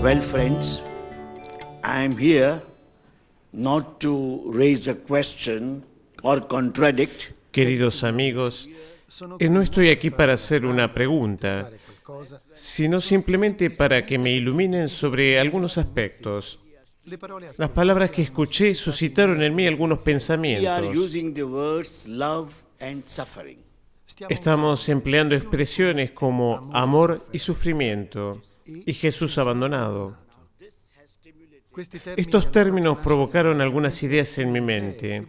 Well, friends, I am here not to raise a question or contradict. Queridos amigos, no estoy aquí para hacer una pregunta, sino simplemente para que me iluminen sobre algunos aspectos. Las palabras que escuché suscitaron en mí algunos We are pensamientos. using the words love and suffering. Estamos empleando expresiones como amor y sufrimiento y Jesús abandonado. Estos términos provocaron algunas ideas en mi mente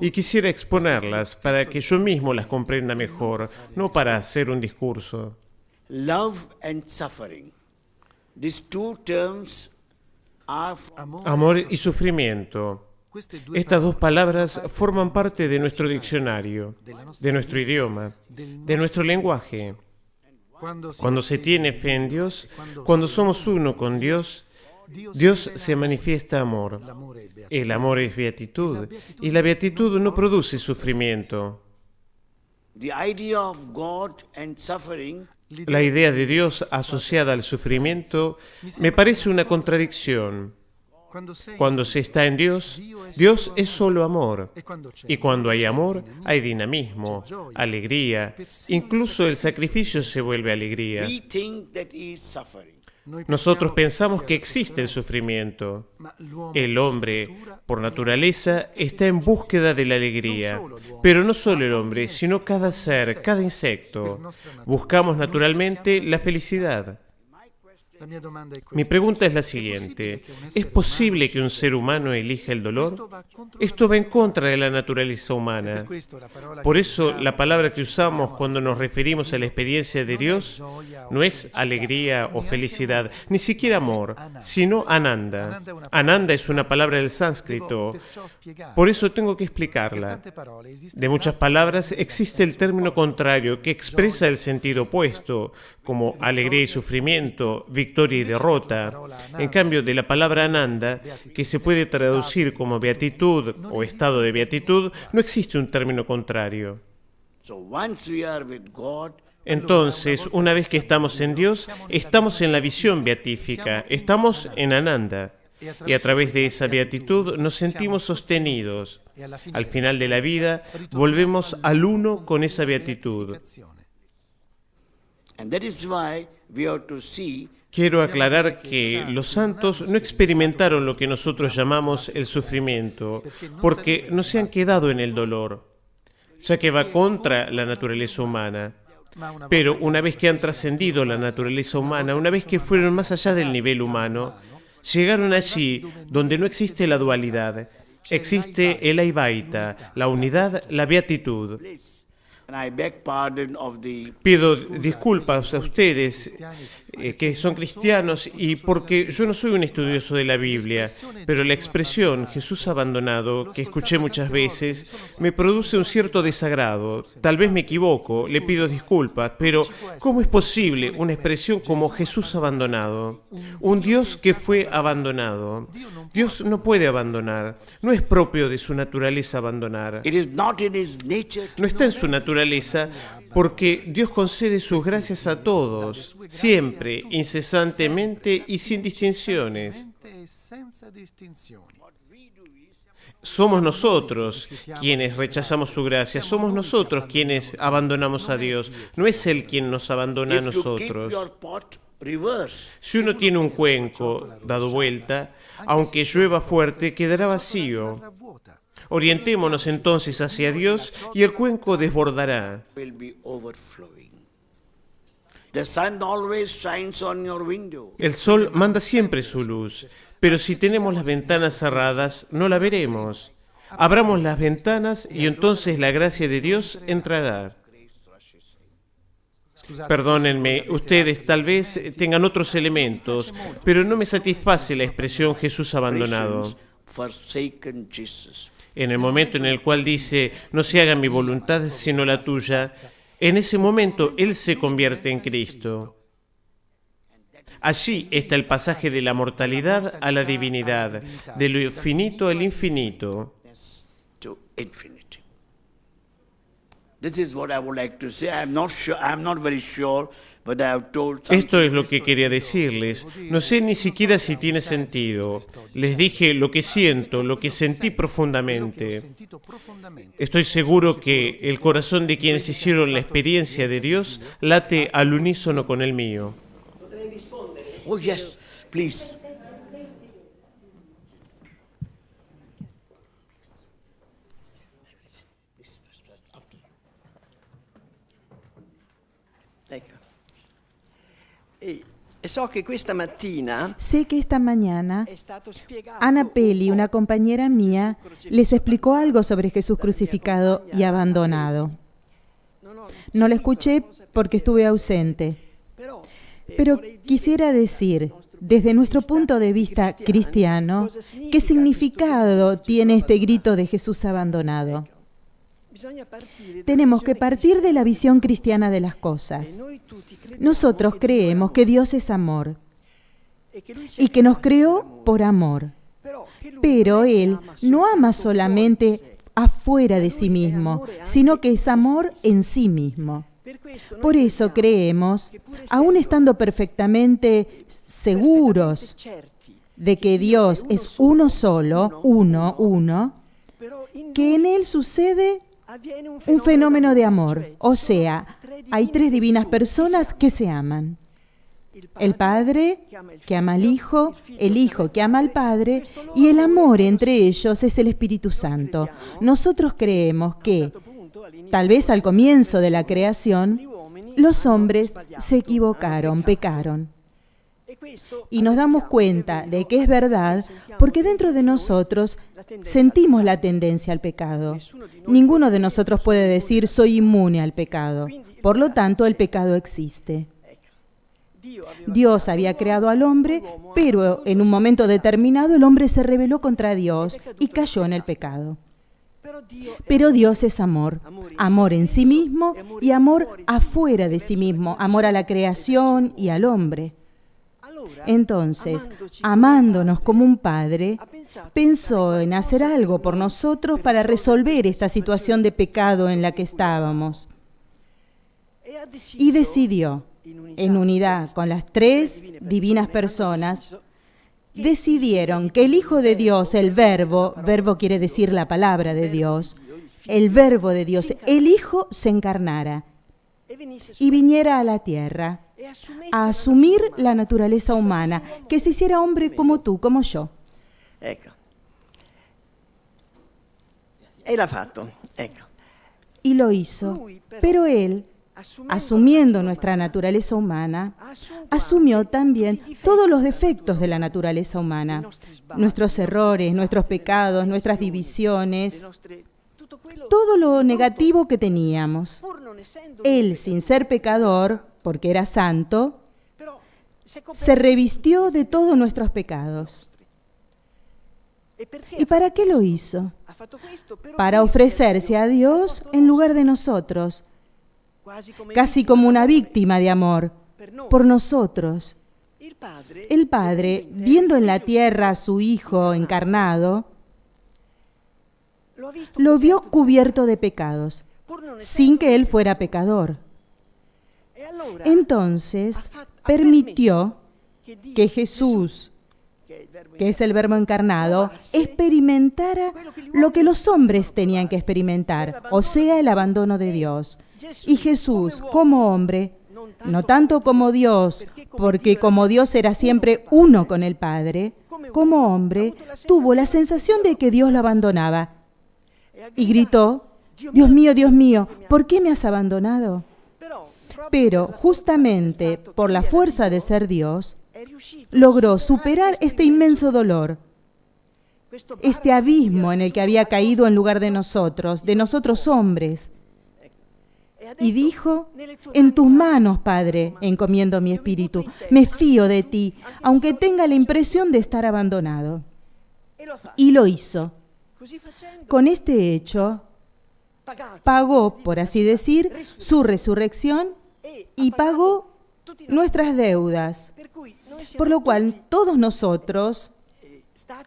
y quisiera exponerlas para que yo mismo las comprenda mejor, no para hacer un discurso. Love and suffering. These two terms are Amor y sufrimiento. Estas dos palabras forman parte de nuestro diccionario, de nuestro idioma, de nuestro lenguaje. Cuando se tiene fe en Dios, cuando somos uno con Dios, Dios se manifiesta amor. El amor es beatitud y la beatitud no produce sufrimiento. the idea of God and suffering. La idea de Dios asociada al sufrimiento me parece una contradicción. Cuando se está en Dios, Dios es solo amor. Y cuando hay amor, hay dinamismo, alegría. Incluso el sacrificio se vuelve alegría. We think that is suffering. Nosotros pensamos que existe el sufrimiento. El hombre, por naturaleza, está en búsqueda de la alegría. Pero no solo el hombre, sino cada ser, cada insecto. Buscamos naturalmente la felicidad. Mi pregunta es la siguiente. ¿Es posible que un ser humano elija el dolor? Esto va en contra de la naturaleza humana. Por eso, la palabra que usamos cuando nos referimos a la experiencia de Dios no es alegría o felicidad, ni siquiera amor, sino ananda. Ananda es una palabra del sánscrito. Por eso tengo que explicarla. De muchas palabras existe el término contrario que expresa el sentido opuesto, como alegría y sufrimiento, victoria y derrota. En cambio, de la palabra ananda, que se puede traducir como beatitud o estado de beatitud, no existe un término contrario. So once we are with God, Entonces, una vez que estamos en Dios, estamos en la visión beatífica, estamos en ananda. Y a través de esa beatitud nos sentimos sostenidos. Al final de la vida, volvemos al uno con esa beatitud. and that is why we have to see Quiero aclarar que los santos no experimentaron lo que nosotros llamamos el sufrimiento, porque no se han quedado en el dolor, ya que va contra la naturaleza humana. Pero una vez que han trascendido la naturaleza humana, una vez que fueron más allá del nivel humano, llegaron allí donde no existe la dualidad, existe el Advaita, la unidad, la beatitud. and I beg pardon of the Pido disculpas a ustedes que son cristianos y porque yo no soy un estudioso de la Biblia, pero la expresión Jesús abandonado, que escuché muchas veces, me produce un cierto desagrado. Tal vez me equivoco, le pido disculpas, pero ¿cómo es posible una expresión como Jesús abandonado? Un Dios que fue abandonado. Dios no puede abandonar, no es propio de su naturaleza abandonar. it is not in his nature No está en su naturaleza porque Dios concede sus gracias a todos, siempre, incesantemente y sin distinciones. Somos nosotros quienes rechazamos su gracia, somos nosotros quienes abandonamos a Dios, no es Él quien nos abandona a if you keep nosotros. your pot reverse. Si uno tiene un cuenco dado vuelta, aunque llueva fuerte, quedará vacío. Orientémonos entonces hacia Dios y el cuenco desbordará. Will be overflowing. The sun always shines on your window. El sol manda siempre su luz, pero si tenemos las ventanas cerradas, no la veremos. Abramos las ventanas y entonces la gracia de Dios entrará. Perdónenme, ustedes tal vez tengan otros elementos, pero no me satisface la expresión Jesús abandonado. Forsaken Jesus. En el momento en el cual dice, no se haga mi voluntad sino la tuya, en ese momento Él se convierte en Cristo. Allí está el pasaje de la mortalidad a la divinidad, de lo finito al infinito. To infinity. This is what I would like to say. I'm not sure, I'm not very sure, but I have told something. Esto es lo que quería decirles. No sé ni siquiera si tiene sentido. Les dije lo que siento, lo que sentí profundamente. Estoy seguro que el corazón de quienes hicieron la experiencia de Dios late al unísono con el mío. Oh, yes, please. Ecco. E so che questa mattina Sé que esta mañana è stato spiegato Ana Peli, una compañera mía, les explicó algo sobre Jesús crucificado y abandonado. No la escuché porque estuve ausente, pero quisiera decir, desde nuestro punto de vista cristiano, ¿qué significado tiene este grito de Jesús abandonado? Tenemos que partir de la visión cristiana de las cosas. Nosotros creemos que Dios es amor y que nos creó por amor. Pero Él no ama solamente afuera de sí mismo, sino que es amor en sí mismo. Por eso creemos, aún estando perfectamente seguros de que Dios es uno solo, uno, que en Él sucede un fenómeno de amor. O sea, hay tres divinas personas que se aman. El Padre que ama al Hijo, el Hijo que ama al Padre, y el amor entre ellos es el Espíritu Santo. Nosotros creemos que, tal vez al comienzo de la creación, los hombres se equivocaron, pecaron. Y nos damos cuenta de que es verdad porque dentro de nosotros sentimos la tendencia al pecado. Ninguno de nosotros puede decir soy inmune al pecado. Por lo tanto, el pecado existe. Dios había creado al hombre, pero en un momento determinado el hombre se rebeló contra Dios y cayó en el pecado. Pero Dios es amor, amor en sí mismo y amor afuera de sí mismo, amor a la creación y al hombre. Entonces, amándonos como un padre, pensó en hacer algo por nosotros para resolver esta situación de pecado en la que estábamos. Y decidió, en unidad con las tres divinas personas, decidieron que el Hijo de Dios, el verbo quiere decir la palabra de Dios, el verbo de Dios, el Hijo se encarnara y viniera a la tierra a asumir la naturaleza humana, que se hiciera hombre como tú, como yo. Ecco. E l'ha fatto. Ecco. Y lo hizo, pero Él, asumiendo nuestra naturaleza humana, asumió también todos los defectos de la naturaleza humana, nuestros errores, nuestros pecados, nuestras divisiones, todo lo negativo que teníamos. Él, sin ser pecador, porque era santo, se revistió de todos nuestros pecados. ¿Y para qué lo hizo? Para ofrecerse a Dios en lugar de nosotros, casi como una víctima de amor, por nosotros. El Padre, viendo en la tierra a su Hijo encarnado, lo vio cubierto de pecados, sin que Él fuera pecador. Entonces, permitió que Jesús, que es el Verbo encarnado, experimentara lo que los hombres tenían que experimentar, o sea, el abandono de Dios. Y Jesús, como hombre, no tanto como Dios, porque como Dios era siempre uno con el Padre, como hombre, tuvo la sensación de que Dios lo abandonaba. Y gritó, Dios mío, ¿por qué me has abandonado? Pero justamente por la fuerza de ser Dios, logró superar este inmenso dolor, este abismo en el que había caído en lugar de nosotros hombres. Y dijo, en tus manos, Padre, encomiendo mi espíritu, me fío de ti, aunque tenga la impresión de estar abandonado. Y lo hizo. Con este hecho, pagó, por así decir, su resurrección y pagó nuestras deudas, por lo cual todos nosotros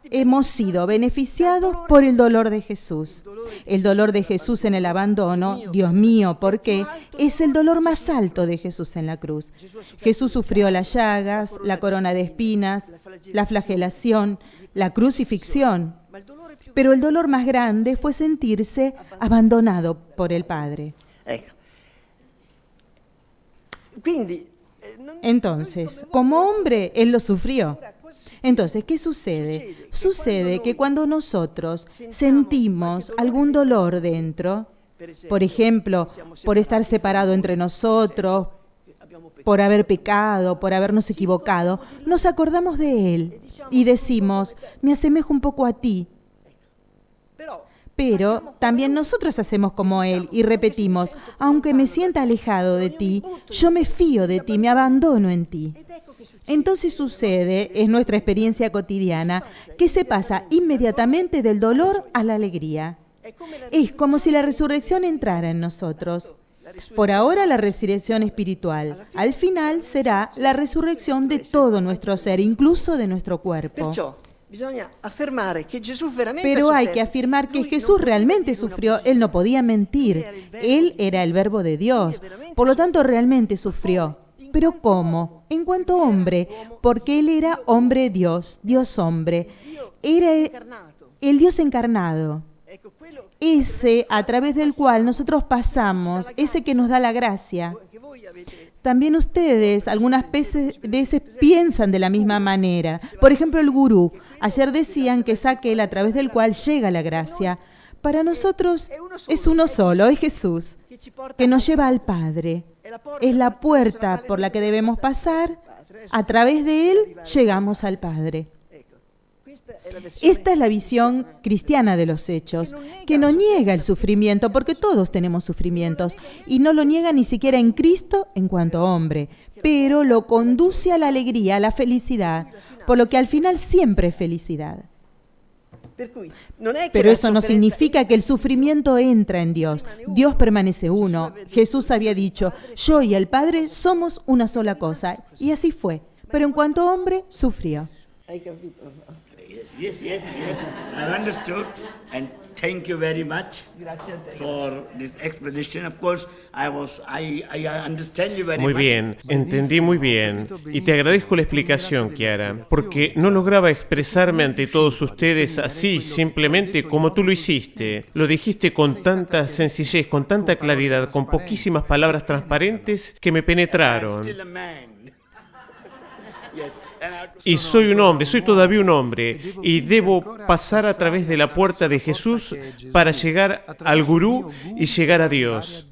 hemos sido beneficiados por el dolor de Jesús. El dolor de Jesús en el abandono, Dios mío, ¿por qué? Es el dolor más alto de Jesús en la cruz. Jesús sufrió las llagas, la corona de espinas, la flagelación, la crucifixión. Pero el dolor más grande fue sentirse abandonado por el Padre. Entonces, como hombre, Él lo sufrió. Entonces, ¿qué sucede? Sucede que cuando nosotros sentimos algún dolor dentro, por ejemplo, por estar separado entre nosotros, por haber pecado, por habernos equivocado, nos acordamos de Él y decimos, me asemejo un poco a ti. Pero también nosotros hacemos como Él y repetimos, aunque me sienta alejado de ti, yo me fío de ti, me abandono en ti. Entonces sucede, es nuestra experiencia cotidiana, que se pasa inmediatamente del dolor a la alegría. Es como si la resurrección entrara en nosotros. Por ahora la resurrección espiritual. Al final será la resurrección de todo nuestro ser, incluso de nuestro cuerpo. Pero hay que afirmar que Jesús realmente sufrió. Él no podía mentir. Él era el Verbo de Dios. Por lo tanto, realmente sufrió. ¿Pero cómo? En cuanto hombre, porque Él era hombre Dios, Dios hombre. Era el Dios encarnado. Ese a través del cual nosotros pasamos, ese que nos da la gracia. También ustedes algunas veces piensan de la misma manera. Por ejemplo, el gurú. Ayer decían que es aquel a través del cual llega la gracia. Para nosotros es uno solo, es Jesús, que nos lleva al Padre. Es la puerta por la que debemos pasar. A través de Él llegamos al Padre. Esta es la visión cristiana de los hechos, que no niega el sufrimiento, porque todos tenemos sufrimientos, y no lo niega ni siquiera en Cristo en cuanto hombre, pero lo conduce a la alegría, a la felicidad, por lo que al final siempre es felicidad. Pero eso no significa que el sufrimiento entra en Dios. Dios permanece uno. Jesús había dicho, yo y el Padre somos una sola cosa, y así fue. Pero en cuanto a hombre, sufrió. Yes. I understood, and thank you very much for this explanation. Of course, I understand you very Muy much. bien, entendí muy bien. Y te agradezco la explicación, Chiara, porque no lograba expresarme ante todos ustedes así, simplemente como tú lo hiciste. Lo dijiste con tanta sencillez, con tanta claridad, con poquísimas palabras transparentes que me penetraron. Still a man. Yes. Y soy un hombre, soy todavía un hombre, y debo pasar a través de la puerta de Jesús para llegar al gurú y llegar a Dios.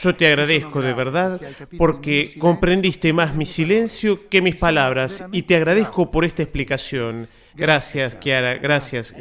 Yo te agradezco de verdad porque comprendiste más mi silencio que mis palabras, y te agradezco por esta explicación. Gracias, Chiara, gracias.